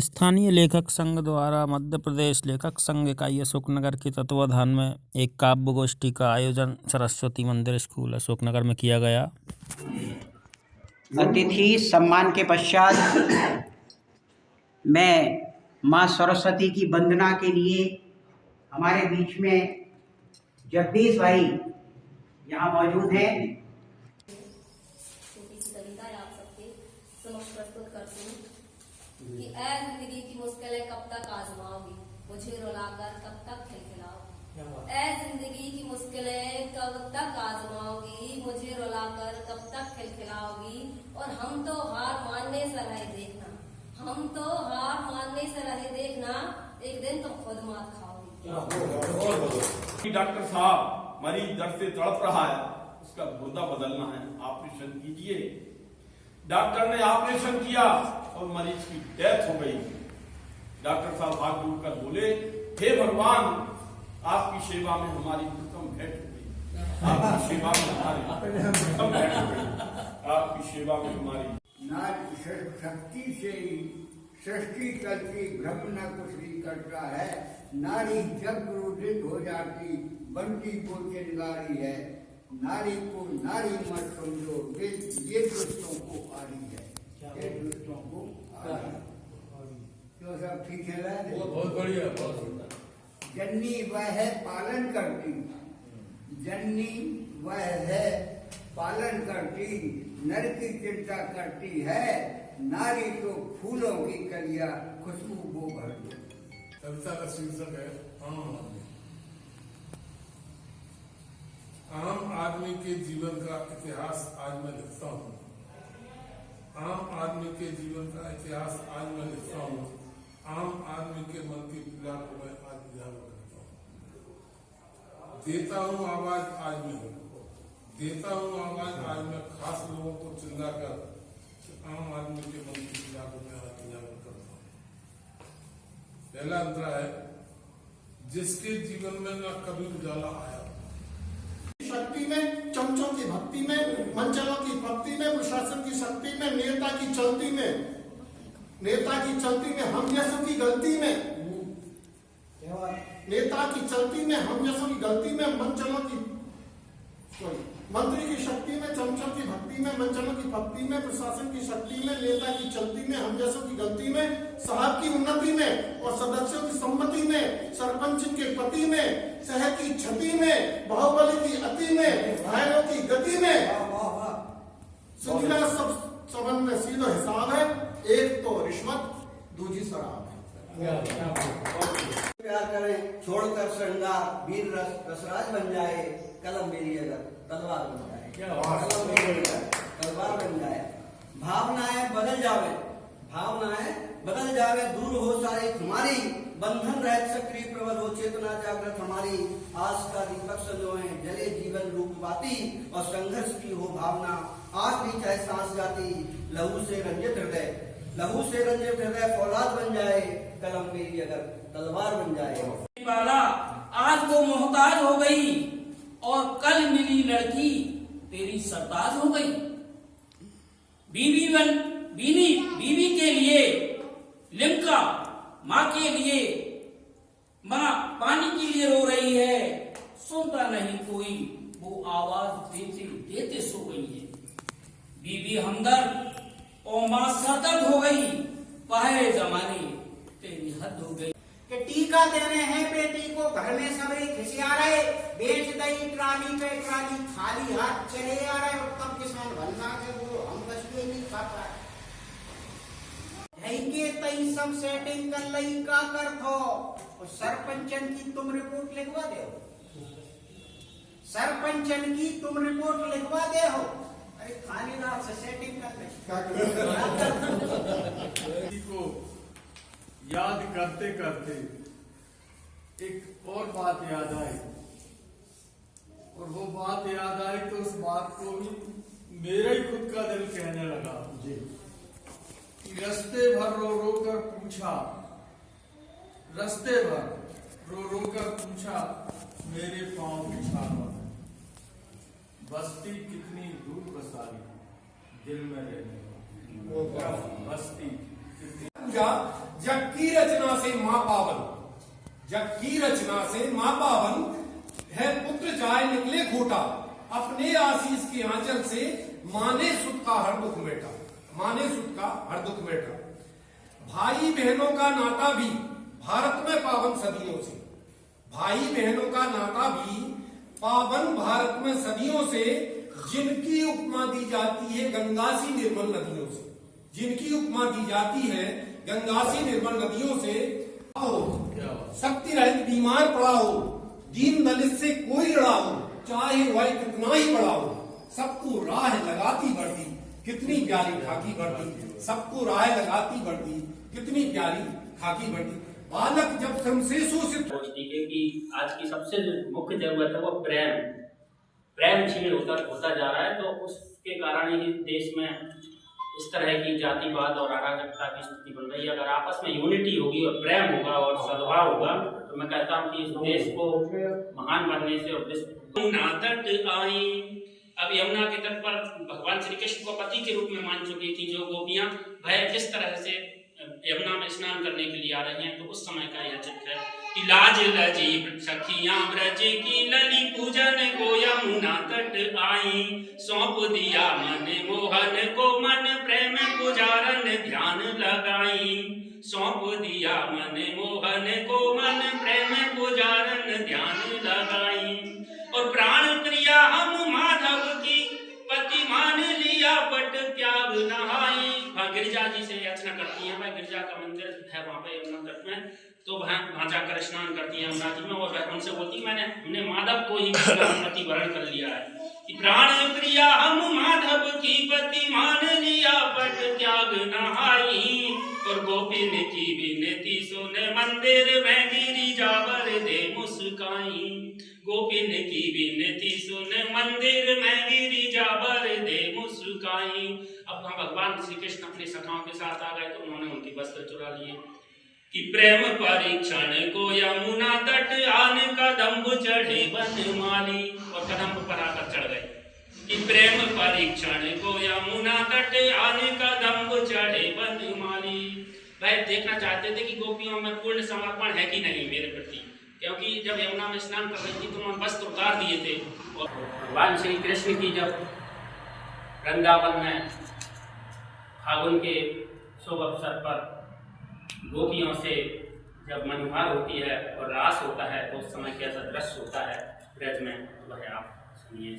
स्थानीय लेखक संघ द्वारा मध्य प्रदेश लेखक संघ इकाई अशोकनगर के तत्वाधान में एक काव्य गोष्ठी का आयोजन सरस्वती मंदिर स्कूल अशोकनगर में किया गया। अतिथि सम्मान के पश्चात मैं माँ सरस्वती की वंदना के लिए हमारे बीच में जगदीश भाई यहाँ मौजूद हैं। कि ऐ जिंदगी की मुश्किलें कब तक आजमाओगी, मुझे रुलाकर कब तक खिलखिलाओगी। ऐ जिंदगी की मुश्किलें कब तक आजमाओगी, मुझे रुलाकर कब तक खिलखिलाओगी। और हम तो हार मानने से रहे देखना, हम तो हार मानने से रहे देखना, एक दिन तुम खुद मात खाओगी। डॉक्टर साहब मरीज दर्द से तड़प रहा है, उसका गुर्दा बदलना है, ऑपरेशन कीजिए। डॉक्टर ने ऑपरेशन किया और मरीज की डेथ हो गई। डॉक्टर साहब हाथ जोड़कर बोले, हे भगवान, आपकी सेवा में हमारी प्रथम भेंट हो गई, आपकी सेवा में हमारी प्रथम भेंट हो गई, आपकी सेवा में हमारी। नारी शक्ति से ही सृष्टि करती, भ्रम न कुछ भी करता है। नारी जब क्रोधित हो जाती, बनती को चिंगारी है। नारी को नारी मत समझो, ये दोस्तों को आ रही है, ये दोस्तों को आ रही है। तो सब ठीक है, बहुत बढ़िया, बहुत सुंदर। जननी वह है पालन करती, जननी वह है पालन करती, नर की चिंता करती है। नारी तो फूलों की कलिया, खुशबू वो भर दो। कविता का शीर्षक है आम आदमी के जीवन का इतिहास आज मैं लिखता हूँ। आम आदमी के जीवन का इतिहास आज मैं लिखता हूँ। आम आदमी के मन की पीड़ा को मैं आज उजागर करता हूँ। देता हूँ आवाज आज मैं, देता हूँ आवाज आज मैं खास लोगों को चिल्लाकर, आम आदमी के मन की पीड़ा को मैं आज उजागर करता हूँ। पहला अंतरा है, जिसके जीवन में न कभी उजाला आया, शक्ति में, चमचों की भक्ति में, मंचलों की भक्ति में, प्रशासन की शक्ति में, नेता की चलती में, नेता की चलती में, हम जैसों की गलती में, नेता की चलती में, हम जैसों की गलती में, मंचलों की मंत्री की शक्ति में, चमचों की भक्ति में, मंचलों की भक्ति में, प्रशासन की शक्ति में, नेता की चलती में, हम जैसों की गलती में, साहब की उन्नति में और सदस्यों की सम्मति में, सरपंच के पति में, शहर की क्षति में, बाहुबली की अति में, घायलों की गति में, सुनिया सब सबन में सीधा हिसाब है। एक तो रिश्वत, दूसरी शराब है। प्यार करें छोड़कर श्रृंगार, वीर रसराज बन जाए, कलम मेरी अगर तलवार बन जाए, कलम मेरी अगर तलवार बन जाए। भावनाएं बदल जावे, भावनाएं बदल जावे, दूर हो सारे हमारी, बंधन रहित सक्रिय प्रबल हो चेतना जागृत हमारी। आस का दीपक संजोए, जले जीवन रूप बाती, और संघर्ष की हो भावना, आस भी चाहे सांस जाती। लहू से रंजित हृदय, लहू से रंजित हृदय फौलाद बन जाए, कलम मेरी अगर तलवार बन जाए। आज वो मोहताज हो गई और कल मिली लड़की तेरी सरताज हो गई। बीवी के लिए लिमका, माँ के लिए, माँ पानी के लिए रो रही है, सुनता नहीं कोई, वो आवाज देते देते सो गई है। बीवी हमदर्द और माँ सरदर्द हो गई, पहले जमाने तेरी हद हो गई। कि टीका देने हैं बेटी को, घर में सभी खिसिया रहे, बेच दई ट्राली पे ट्राली, खाली हाथ चले आ रहे। उत्तम किसान बनना के वो हम कष्ट नहीं खा पाए। के तई सब सेटिंग कर लई का कर थो, और सरपंचन की तुम रिपोर्ट लिखवा दे हो, सरपंचन की तुम रिपोर्ट लिखवा दे हो। अरे खाली रात से सेटिंग कर ले। को याद करते करते एक और बात याद आई, और वो बात याद आई तो उस बात को भी मेरा ही खुद का दिल कहने लगा जी। रस्ते भर रो रो कर पूछा, रस्ते भर रो रो कर पूछा, मेरे पांव बिछाना, बस्ती कितनी दूर बसाई, दिल में रहने, बस्ती कितनी पूजा जग की रचना से मां पावन, जग की रचना से मां पावन है। पुत्र चाहे निकले खोटा, अपने आशीष के आंचल से माने सुत का हर दुख मेटा, माने सुत का हर दुख मेटा। भाई बहनों का नाता भी भारत में पावन सदियों से, भाई बहनों का नाता भी पावन भारत में सदियों से, जिनकी उपमा दी जाती है गंगा सी निर्मल नदियों से, जिनकी उपमा दी जाती है गंगा सी निर्मल नदियों से। शक्ति रहित बीमार पड़ा हो, दीन दलित से कोई लड़ा हो, चाहे वह कितना ही बड़ा हो, सबको राह लगाती बढ़ती कितनी प्यारी खाकी बढ़ती, सबको राह लगाती बढ़ती कितनी प्यारी खाकी बढ़ती। बालक जब हमसे शोषित कि आज की सबसे जो मुख्य जरूरत है वो प्रेम, प्रेम क्षीण होता जा रहा है। तो उसके कारण ही देश में इस तरह की जातिवाद और अराजकता की स्थिति बन रही है। अगर आपस में यूनिटी होगी और प्रेम होगा और सद्भाव होगा तो मैं कहता हूँ कि इस देश को महान बनने से और तट आई। अब यमुना के तट पर भगवान श्री कृष्ण को पति के रूप में मान चुकी थी जो गोपियां, वह किस तरह से यमुना में स्नान करने के लिए आ रही हैं। तो उस समय का यह चित्र है कि लाज लजी सखियां ब्रज की लली पूजन को यमुना तट आई। सौंप दिया मन मोहन को मन प्रेम पुजारन ध्यान लगाई। सौंप दिया मन मोहन को मन प्रेम पुजारन ध्यान लगाई। और प्राण प्रिया हम माधव की पति मान लिया पट त्याग नहाई। वहाँ गिरिजा जी से याचना करती हैं, वह गिरिजा का मंदिर है वहाँ पे यमुना तट में। तो वहाँ जाकर स्नान करती है यमुना जी में और वह उनसे बोलती हमने माधव को ही पति वरण कर लिया है। कि प्राण प्रिया हम माधव की पति मान लिया पट त्याग नहाई। और गोपिन की विनती सुन मंदिर में गिरिजा वर दे मुस्काई। गोपिन की विनती सुन मंदिर में गिरिजा वर दे मुस्काई। अब वहाँ भगवान श्री कृष्ण अपने सखाओं के साथ आ गए तो उन्होंने उनकी वस्त्र चुरा लिए। कि प्रेम परीक्षण को यमुना तट आन कदम्ब चढ़े बनमाली। और कदम्ब पर आकर चढ़ गए। कि प्रेम परीक्षण को यमुना तट आन कदम्ब चढ़े बनमाली। वह देखना चाहते थे कि गोपियों में पूर्ण समर्पण है कि नहीं मेरे प्रति, क्योंकि जब यमुना में स्नान कर रही थी तो उन्होंने वस्त्र उतार दिए थे। और भगवान श्री कृष्ण की जब वृंदावन में फागुन के शुभ अवसर पर गोपियों से जब मनोहार होती है और रास होता है तो उस समय कैसा दृश्य होता है ब्रज में, वह आप सुनिए।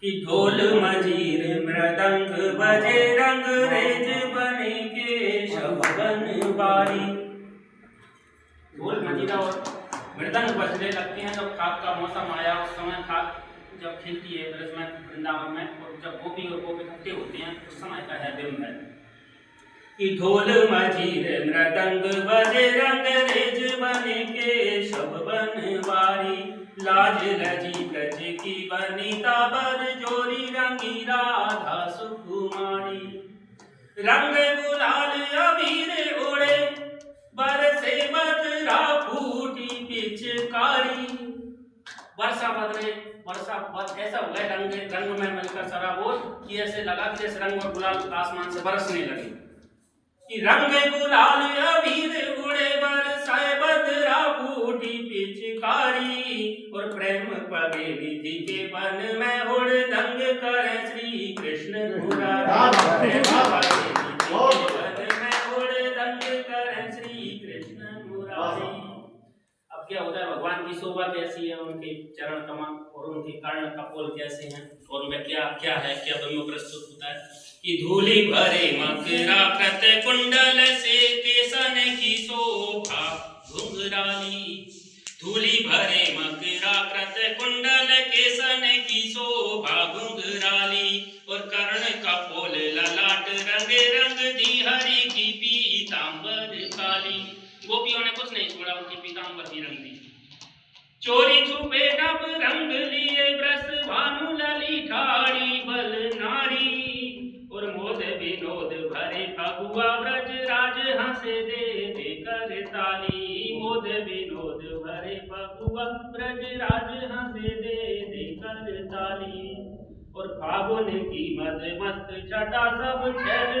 कि ढोल मजीर मृदंग बजे रंग रेज बने के शबन बारी। ढोल मजीरा और मृदंग बजने लगते हैं जब खाक का मौसम आया। उस समय खाक जब खिलती है ब्रज में वृंदावन में और जब गोपी और गोपी इकट्ठे होते हैं उस समय का है बिंब है। कि ढोल मजीर मृदंग बजे रंग रेज बने के शबन बारी। लाज लजी ब्रज की वनिता बर जोरी रंगी राधा सुकुमारी। रंग गुलाल अबीर उड़े बरसे बदरा फूटी पिचकारी। वर्षा बदले ऐसा हो गया रंग में मिलकर सराबोर कि ऐसे लगा कि जैसे रंग और गुलाल आसमान से बरसने लगे। कि रंग गुलाल अबीर उड़े बरसाए बदरा फूटी पिचकारी। और प्रेम पगे निधि के वन में हुड़दंग करे श्री कृष्ण मुरारी। प्रेम पगे निधि के वन में हुड़दंग करे श्री कृष्ण मुरारी। अब क्या होता है भगवान की शोभा कैसी है, उनके चरण कमल और उनके कर्ण कपोल कैसे हैं और उनमें क्या क्या है, क्या ब्रह्म प्रस्तुत होता है। कि धूलि भरे मकराकृत कुंडल से केसन की शोभा घुंघराली। धूलि भरे मकराकृत कुंडल केसन की शोभा घुंघराली। और कर्ण कपोल ललाट रंगे रंग दी हरि की पीतांबर काली। गोपियों ने कुछ नहीं छोड़ा, उनकी पीतांबर की रंग दी। चोरी छुपे नभ रंग लिए ब्रस भानु लली ठाड़ी बल नारी। और मोद विनोद भरे फगुआ ब्रज राज हंसे दे कर ताली। मोद विनोद भरे फगुआ ब्रज राज हंसे दे कर ताली। और फागुन की मद मस्त छटा सब छह